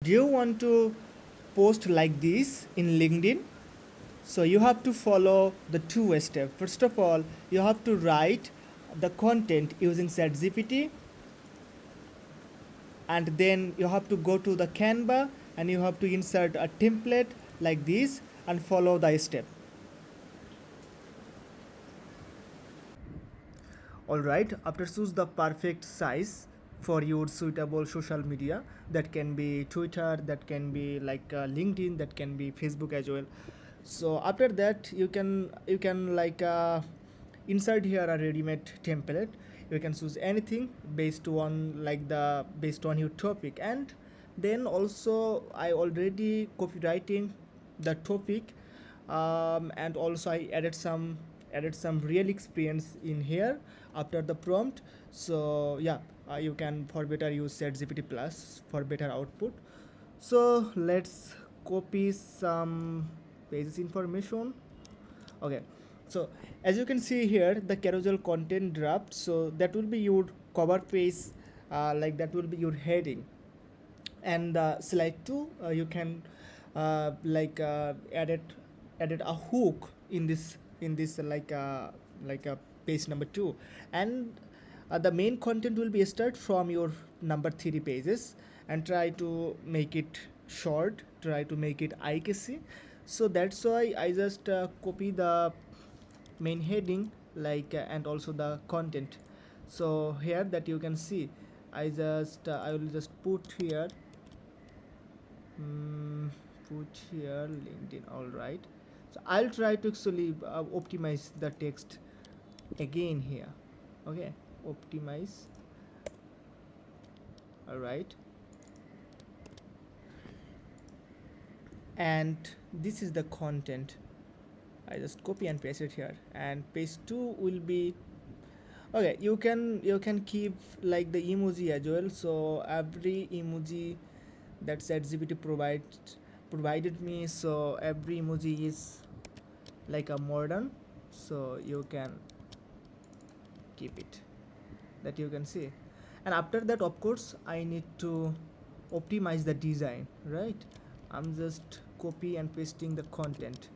do you want to post like this in LinkedIn? So you have to follow the two steps. First of all, you have to write the content using ChatGPT, and then you have to go to the Canva and you have to insert a template like this and follow the step. Alright, after choose the perfect size for your suitable social media, that can be Twitter, that can be like LinkedIn, that can be Facebook as well. So after that you can like insert here a ready-made template. You can choose anything based on your topic, and then also I already copywriting the topic, and also I added some real experience in here after the prompt. So yeah, you can for better use ChatGPT Plus for better output. So let's copy some pages information. Okay, so as you can see here, the carousel content draft, so that will be your cover page, like that will be your heading. And slide 2, you can added a hook in this like a page number 2. And the main content will be start from your number 3 pages, and try to make it short, try to make it eye catchy. So that's why I just copy the main heading, and also the content. So here that you can see, I will just put here, mm, put here LinkedIn. All right, so I'll try to actually optimize the text again here. Okay, optimize. All right, and this is the content. I just copy and paste it here, and page 2 will be okay. You can keep like the emoji as well. So every emoji that ChatGPT provided me, so every emoji is like a modern, so you can keep it, that you can see. And after that, of course, I need to optimize the design, right? I'm just copy and pasting the content.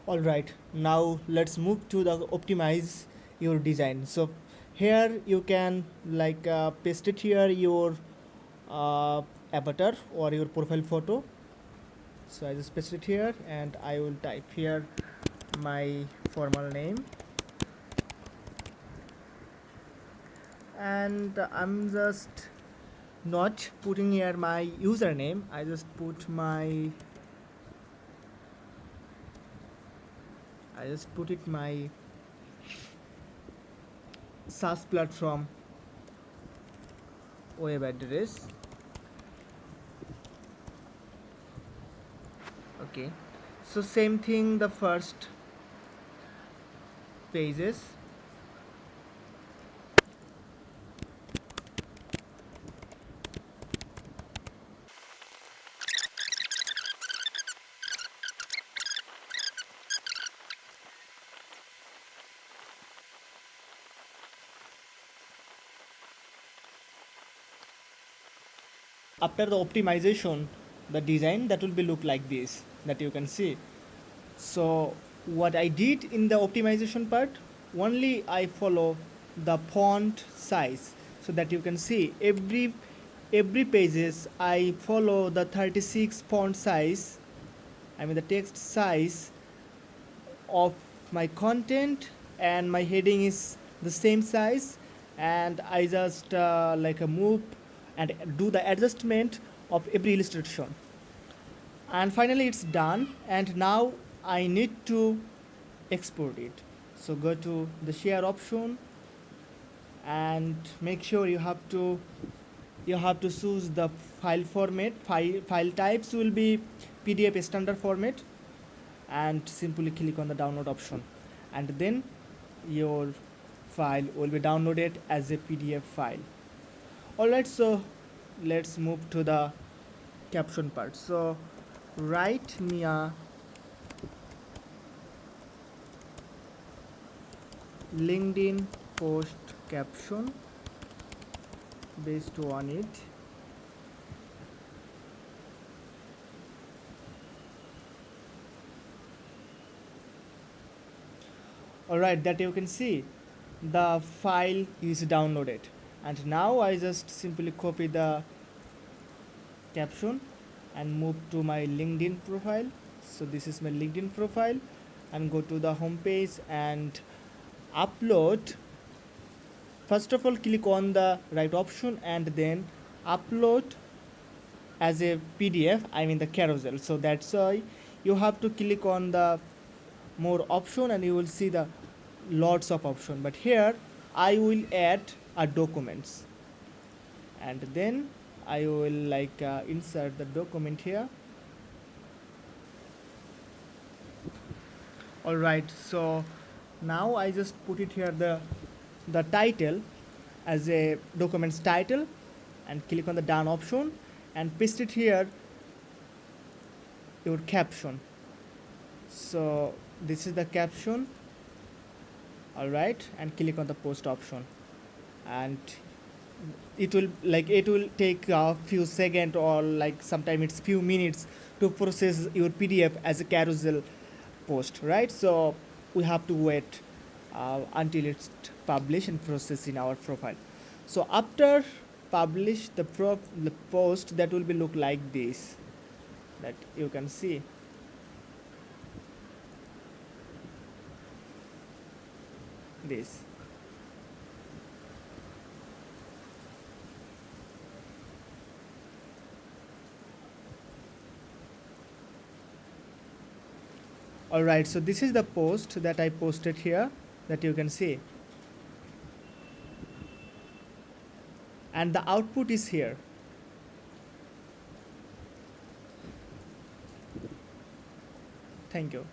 All right, now let's move to the optimize your design. So here you can paste it here your uh, avatar or your profile photo. So I just paste it here, and I will type here my formal name, and I'm just not putting here my username. I just put it my SaaS platform web address. Okay, so same thing the first pages. After the optimization, the design that will be look like this, that you can see. So what I did in the optimization part, only I follow the font size, so that you can see every pages I follow the 36 font size, I mean the text size of my content, and my heading is the same size. And I just move and do the adjustment of every illustration, and finally it's done. And now I need to export it. So go to the share option, and make sure you have to choose the file format. File types will be PDF standard format, and simply click on the download option, and then your file will be downloaded as a PDF file. Alright, so let's move to the caption part. So write me a LinkedIn post caption based on it. Alright, that you can see the file is downloaded, and now I just simply copy the caption and move to my LinkedIn profile. So this is my LinkedIn profile, and go to the home page and upload. First of all, click on the right option and then upload as a PDF, I mean the Carousel. So that's why you have to click on the more option and you will see the lots of option, but here I will add a documents, and then I will insert the document here. Alright, so now I just put it here, the title as a documents title, and click on the done option and paste it here your caption. So this is the caption. Alright, and click on the post option, and it will take a few seconds, or like sometime it's few minutes to process your PDF as a Carousel post, right? So we have to wait until it's published and processed in our profile. So after publish the post, that will be look like this, that you can see. This. Alright, so this is the post that I posted here, that you can see, and the output is here. Thank you.